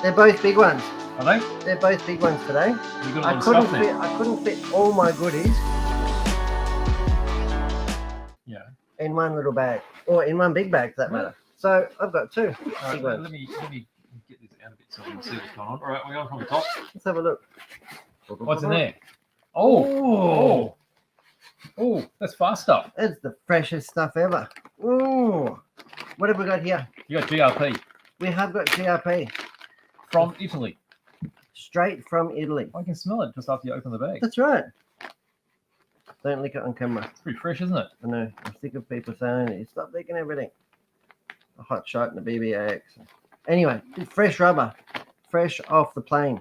They're both big ones. Are they? They're both big ones today. You got a lot I of couldn't stuff fit. there. I couldn't fit all my goodies. Yeah. In one little bag, or in one big bag, for that matter. So I've got two. All big right, ones. let me get this out a bit so we can see what's going on. All right, we're going from the top. Let's have a look. What's in there? Oh, that's fast stuff. It's the freshest stuff ever. Ooh. What have we got here? You got GRP We have got GRP. from Italy. Straight from Italy. I can smell it just after you open the bag. That's right. Don't lick it on camera. It's pretty fresh, isn't it? I know. I'm sick of people saying it. Stop licking everything. A hot shot and a BBAX. Anyway, fresh rubber. Fresh off the plane.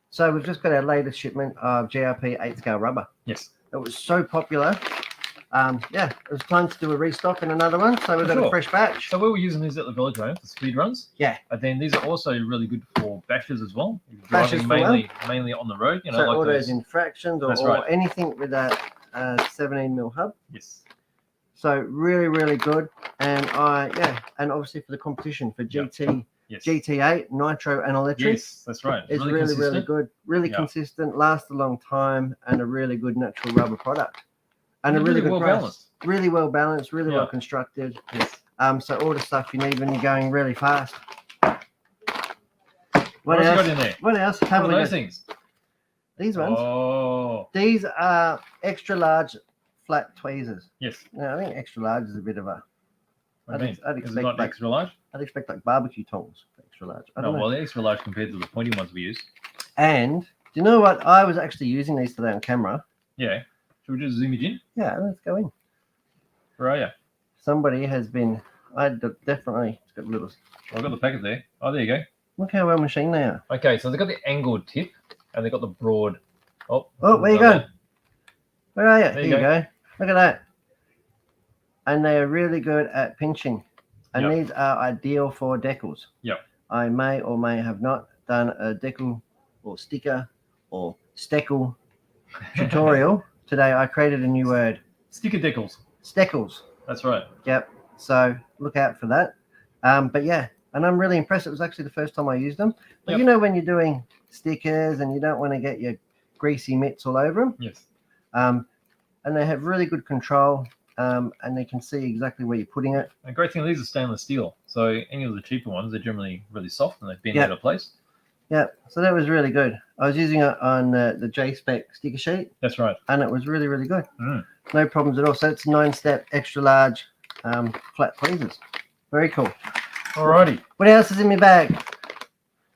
So we've just got our latest shipment of GRP 8-scale rubber. Yes. It was so popular. Yeah, it was time to do a restock and another one. So we've got a fresh batch. So we were using these at the velodrome for speed runs. Yeah. And then these are also really good for bashes as well. If you're Bashes driving mainly on the road. You know, so like all those infractions or anything with that 17mm hub. Yes. So really, really good. And and obviously for the competition for GT, Yes. GT8, Nitro and Electric. Yes, that's right. It's really good. Really consistent, lasts a long time, and a really good natural rubber product. And a really good well price. balanced. Really well balanced, really well constructed. Yes. So all the stuff you need when you're going really fast. What else you got in there? What else? What are those things? These ones. Oh. These are extra large flat tweezers. Yes. Now, I think extra large is a bit of a. What do you mean? I'd Is it not extra large? I'd expect like barbecue tongs for extra large. I don't know. Well, they're extra large compared to the pointy ones we use. And do you know what? I was actually using these today on camera. Yeah. Should we just zoom it in? Yeah, let's go in. Where are you? Somebody has been. Definitely. It's got a little. I've got the packet there. Oh, there you go. Look how well machined they are. Okay, so they've got the angled tip and they've got the broad. Oh, where you going? Where are you? There Here you go. Look at that. And they are really good at pinching. And these are ideal for decals. Yep. I may or may have not done a decal or sticker or steckle tutorial. Today I created a new word. Sticker decals. Steckles. That's right. Yep. So look out for that. But yeah, and I'm really impressed. It was actually the first time I used them. But you know when you're doing stickers and you don't want to get your greasy mitts all over them. Yes. And they have really good control. And they can see exactly where you're putting it. The great thing, these are stainless steel. So any of the cheaper ones, they're generally really soft and they bend out of place. Yeah, so that was really good. I was using it on the J-Spec sticker sheet. That's right. And it was really, really good. Mm. No problems at all. So it's 9-step extra large flat tweezers. Very cool. Alrighty. What else is in my bag?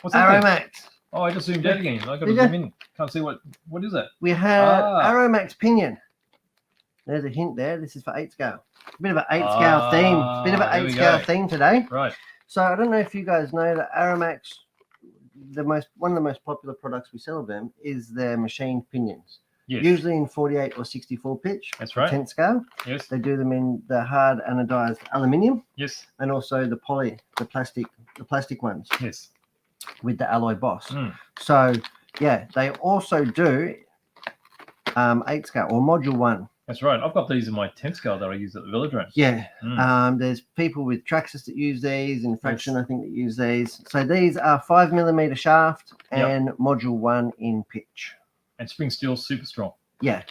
What's that? Arrowmax. Oh, I just zoomed out again. I got to zoom in. Can't see what is it? We have Arrowmax pinion. There's a hint there. This is for 8-scale. A bit of an 8-scale theme. Bit of an 8-scale theme today. Right. So I don't know if you guys know that Arrowmax, one of the most popular products we sell of them is their machined pinions. Yes. Usually in 48 or 64 pitch. That's right. 10 scale. Yes. They do them in the hard anodized aluminium. Yes. And also the plastic ones. Yes. With the alloy boss. Mm. So yeah, they also do 8 scale or module 1. That's right. I've got these in my 10 scale that I use at the velodrome. Yeah. There's people with Traxxas that use these, Infraction I think that use these. So these are 5mm shaft and module 1 in pitch. And spring steel, super strong. Yeah,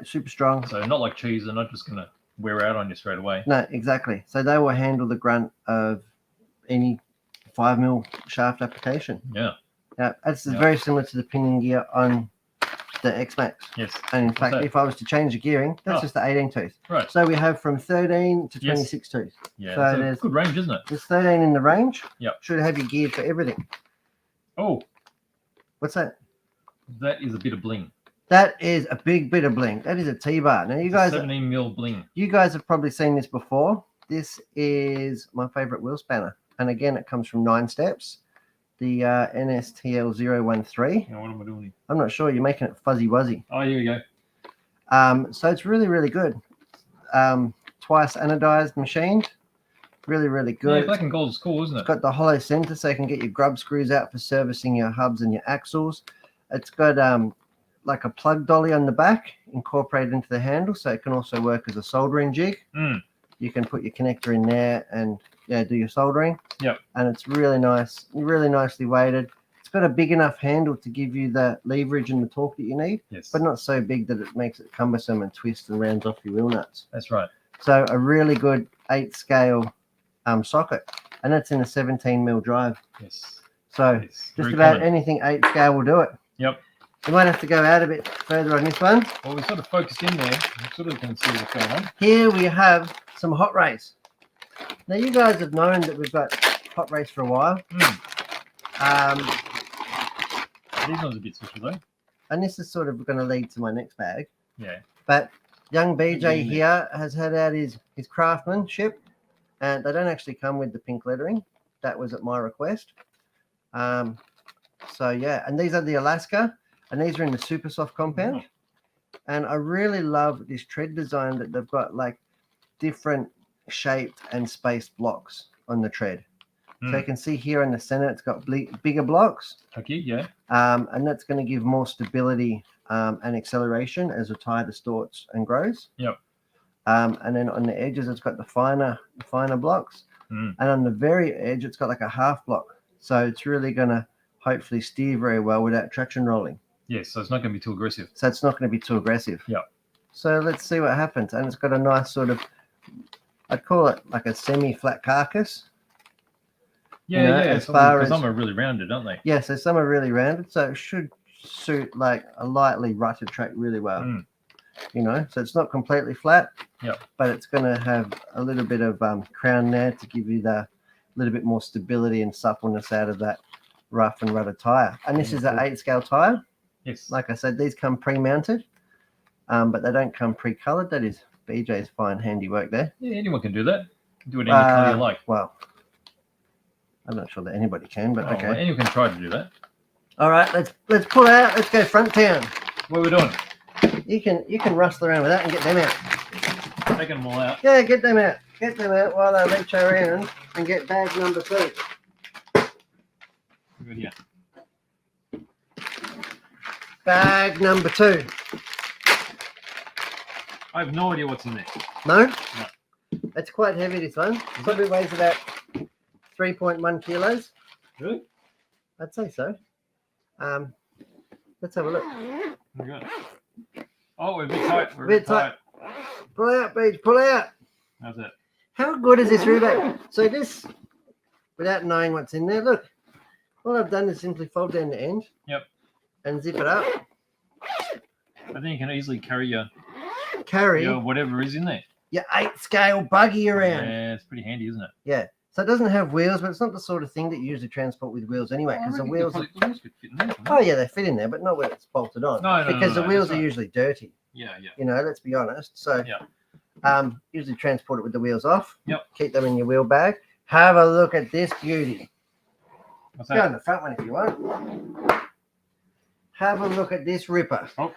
super strong. So not like cheese, they're not just going to wear out on you straight away. No, exactly. So they will handle the grunt of any 5mm shaft application. Yeah. Yeah, it's very similar to the pinion gear on the X-Max. Yes. And in fact, if I was to change the gearing, that's just the 18 tooth. Right. So we have from 13 to 26 tooth. Yeah, so there's a good range, isn't it? There's 13 in the range. Yeah. Should have you geared for everything. Oh. What's that? That is a bit of bling. That is a big bit of bling. That is a T-bar. Now you guys, 17mm bling. You guys have probably seen this before. This is my favorite wheel spanner, and again, it comes from Ninesteps, the NSTL013. Now what am I doing? I'm not sure. You're making it fuzzy wuzzy. Oh, here we go. So it's really, really good. Twice anodized, machined. Really, really good. Yeah, black and gold is cool, isn't it? It's got the hollow center, so you can get your grub screws out for servicing your hubs and your axles. It's got like a plug dolly on the back incorporated into the handle, so it can also work as a soldering jig. You can put your connector in there and do your soldering. Yep. And it's really nice, really nicely weighted. It's got a big enough handle to give you the leverage and the torque that you need, Yes. but not so big that it makes it cumbersome and twists and rounds off your wheel nuts. That's right. So a really good 8-scale socket, and that's in a 17mm drive. Yes. So It's just very about common. anything 8-scale will do it. Yep. You might have to go out a bit further on this one. Well, we sort of focused in there. We sort of can see what's going on. Here we have some hot race. Now you guys have known that we've got hot race for a while. These ones are a bit special though. And this is sort of going to lead to my next bag. Yeah. But young BJ Yeah. here has had out his craftsmanship, and they don't actually come with the pink lettering. That was at my request. So yeah, and these are the Alaska, and these are in the super soft compound. And I really love this tread design that they've got like different shaped and spaced blocks on the tread. So you can see here in the center, it's got bigger blocks. Okay, yeah. And that's going to give more stability and acceleration as the tire distorts and grows. Yep. And then on the edges, it's got the finer blocks. And on the very edge, it's got like a half block. So it's really going to hopefully steer very well without traction rolling. Yes, so it's not going to be too aggressive. So it's not going to be too aggressive. Yep. So let's see what happens. And it's got a nice sort of, I'd call it like a semi-flat carcass. Yeah, You know, yeah. as far as some are really rounded, aren't they? Yeah, so some are really rounded, so it should suit like a lightly rutted track really well. You know, so it's not completely flat. Yep. But it's going to have a little bit of crown there to give you the little bit more stability and suppleness out of that rough and rutted tire. And this is an 8-scale tire. Yes. Like I said, these come pre-mounted, but they don't come pre-colored. That is BJ's fine handiwork there. Yeah, anyone can do that. Do it any color you like. Well, I'm not sure that anybody can, but okay. Well, anyone can try to do that. All right, let's pull out. Let's go front town. What are we doing? You can rustle around with that and get them out. Taking them all out. Yeah, get them out. Get them out while I reach around and get bag number 2. Good, yeah. Bag number 2. I have no idea what's in there. No? No. It's quite heavy, this one. Probably weighs about 3.1 kilos. Really? I'd say so. Let's have a look. Okay. Oh, we're a bit tight. We're A bit tight. Pull out, Beach. Pull out. How's that? How good is this rebate? So this, without knowing what's in there, look. All I've done is simply fold down the end. Yep. And zip it up. I think you can easily carry your Carry whatever is in there. your 8-scale buggy around. Yeah, it's pretty handy, isn't it? Yeah. So it doesn't have wheels, but it's not the sort of thing that you usually transport with wheels anyway, because the wheels. The wheels could fit in there. Oh yeah, they fit in there, but not when it's bolted on. No, because the wheels that's are right. usually dirty. Yeah, yeah. You know, let's be honest. So, Yeah. usually transport it with the wheels off. Yep. Keep them in your wheel bag. Have a look at this beauty. What's Go that? on the front one if you want. Have a look at this ripper. Oh.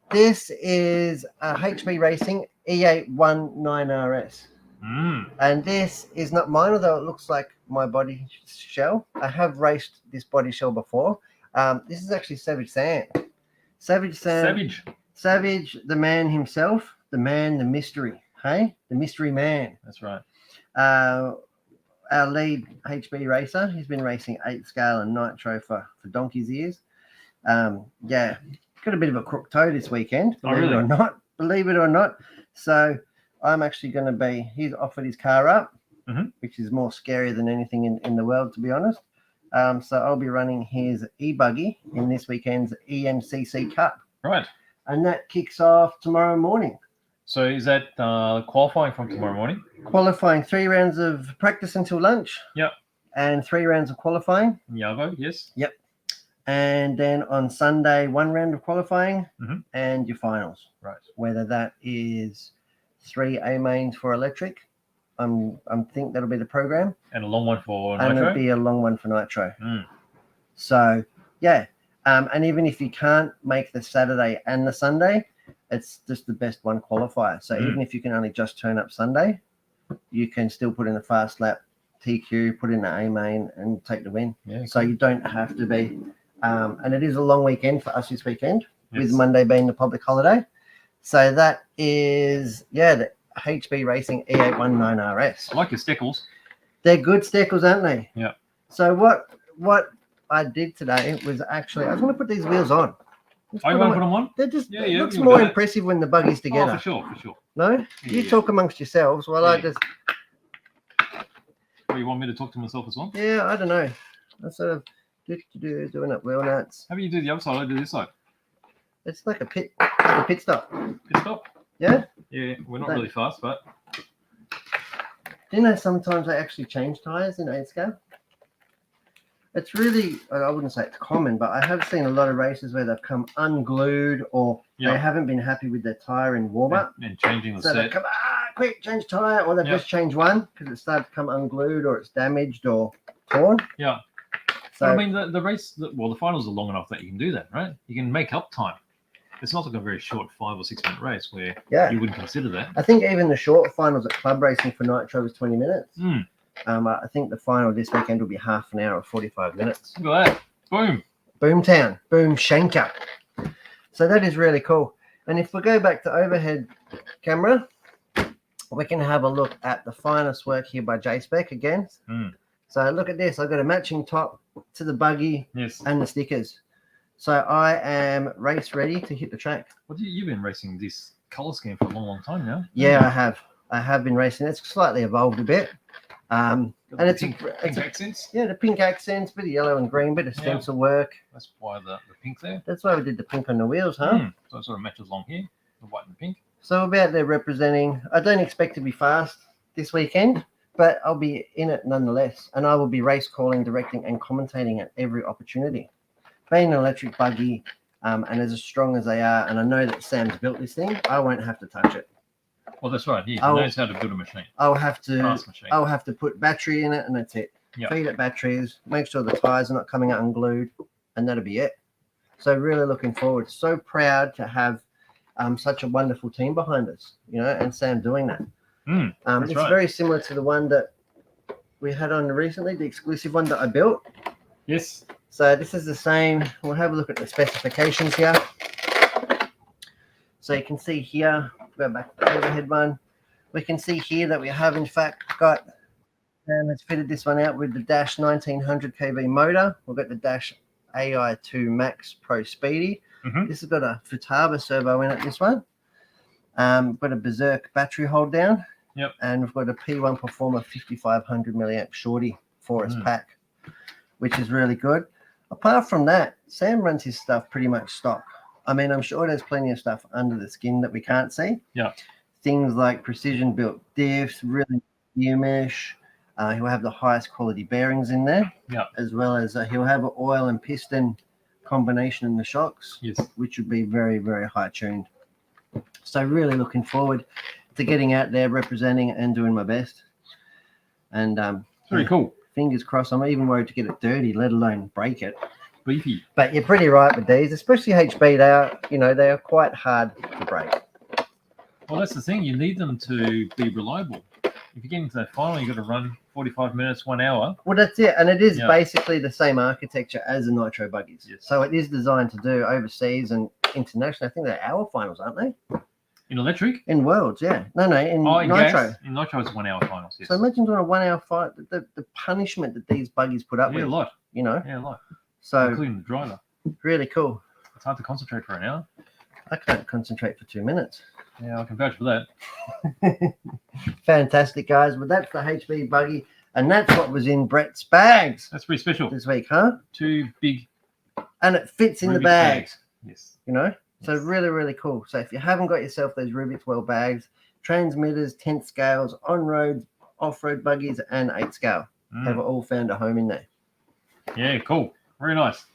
This is a HB Racing E819RS. And this is not mine, although it looks like my body shell. I have raced this body shell before. This is actually Savage Sam. Savage, the man himself. The man, the mystery. Hey? The mystery man. That's right. Our lead HB racer. He's been racing 8-scale and nitro for donkey's ears. Yeah. Got a bit of a crook toe this weekend, believe it or not. Believe it or not. So I'm actually going to be, he's offered his car up, which is more scary than anything in the world, to be honest. So I'll be running his e-buggy in this weekend's EMCC Cup. Right. And that kicks off tomorrow morning. So is that qualifying from tomorrow morning? Qualifying, 3 rounds of practice until lunch. Yep. And 3 rounds of qualifying. Yavo, yes. Yep. And then on Sunday, 1 round of qualifying and your finals. Right. Whether that is 3 A mains for electric, I'm think that'll be the program. And a long one for And nitro? it'll be a long one for nitro. So yeah. And even if you can't make the Saturday and the Sunday, it's just the best one qualifier. So even if you can only just turn up Sunday, you can still put in a fast lap TQ, put in the A main and take the win. Yeah. So you don't have to be. And it is a long weekend for us this weekend, with Monday being the public holiday. So that is, the HB Racing E819RS. I like your stickles. They're good stickles, aren't they? Yeah. So what I did today was actually I was going to put these wheels on. Oh, you want to put them on? They're just Yeah, it yeah, looks you'll more do that. impressive when the buggy's Oh, together. for sure, for sure. No, you Yeah. talk amongst yourselves while I Yeah. just Oh, you want me to talk to myself as well? yeah, I don't know. I sort of doing up wheel nuts. How about you do the other side? I do this side. It's like a pit stop. Pit stop. Yeah. Yeah, we're not That- really fast, but Do you know sometimes they actually change tires in 8 scale? It's really, I wouldn't say it's common, but I have seen a lot of races where they've come unglued or Yeah. they haven't been happy with their tire in warm up. and changing the So they set. come, quick, change tire, or they've Yeah. just changed one because it started to come unglued or it's damaged or torn. Yeah. So But I mean, the race, the finals are long enough that you can do that, right? You can make up time. It's not like a very short 5 or 6 minute race where yeah, you wouldn't consider that. I think even the short finals at club racing for Nitro was 20 minutes. Mm. I think the final this weekend will be half an hour or 45 minutes. Look at that. Boom. Boomtown, Boom Shanker. So that is really cool. And if we go back to overhead camera, we can have a look at the finest work here by J-Spec again. Mm. So look at this. I've got a matching top to the buggy Yes. and the stickers. So I am race ready to hit the track. Well, you've been racing this colour scheme for a long, long time now. Yeah, I have. I have been racing. It's slightly evolved a bit. And Got the it's pink it's accents. yeah, the pink accents, bit of yellow and green, bit of Yeah. stencil work. That's why the pink there. That's why we did the pink on the wheels, huh? Mm. So it sort of matches along here, the white and pink. So we'll be out there representing. I don't expect to be fast this weekend, but I'll be in it nonetheless. And I will be race calling, directing, and commentating at every opportunity. Being an electric buggy and as strong as they are, and I know that Sam's built this thing, I won't have to touch it. Well, that's right. He Oh. knows how to build a machine. I'll have to Fast machine. I'll have to put battery in it and that's it. Yeah. Feed it batteries, make sure the tires are not coming out unglued, and that'll be it. So really looking forward. So proud to have such a wonderful team behind us, you know, and Sam doing that. Mm, that's It's right. very similar to the one that we had on recently, the exclusive one that I built. Yes. So this is the same. We'll have a look at the specifications here. So you can see here, go back to the overhead one. We can see here that we have in fact got, and it's fitted this one out with the Dash 1900 kV motor. We've got the Dash AI2 Max Pro Speedy. Mhm. This has got a Futaba servo in it, this one. We've got a Berserk battery hold down. Yep. And we've got a P1 Performer 5500 milliamp shorty for us Mm. pack, which is really good. Apart from that, Sam runs his stuff pretty much stock. I mean, I'm sure there's plenty of stuff under the skin that we can't see. Yeah. Things like precision built diffs, really medium-ish. He'll have the highest quality bearings in there. Yeah. As well as he'll have an oil and piston combination in the shocks, Yes. which would be very, very high tuned. So really looking forward to getting out there, representing and doing my best. And Very yeah, cool. fingers crossed. I'm even worried to get it dirty, let alone break it. Beefy. But you're pretty right with these, especially HB. They are quite hard to break. Well, that's the thing. You need them to be reliable. If you get into that final, you've got to run 45 minutes, 1 hour. Well, that's it. And it is Yeah. basically the same architecture as the Nitro buggies. Yes. So it is designed to do overseas and international. I think they're hour finals, aren't they? In electric? In Worlds, yeah. No, in Oh, in Nitro. gas? In Nitro, it's 1 hour finals. Yes. So imagine doing a 1 hour fight, the punishment that these buggies put up Yeah, a with, lot. you know. Yeah, a lot. So Including the driver. really cool. It's hard to concentrate for an hour. I can't concentrate for 2 minutes. Yeah, I can vouch for that. Fantastic, guys. But that's the HB buggy. And that's what was in Brett's bags That's pretty special. this week, huh? 2 big And it fits in the Rubik's bag, bags. Yes. you know? So Yes. really, really cool. So if you haven't got yourself those Rubik's Well bags, transmitters, tent scales, on-road, off-road buggies, and 8 scale, Mm. have all found a home in there. Yeah, cool. Very nice.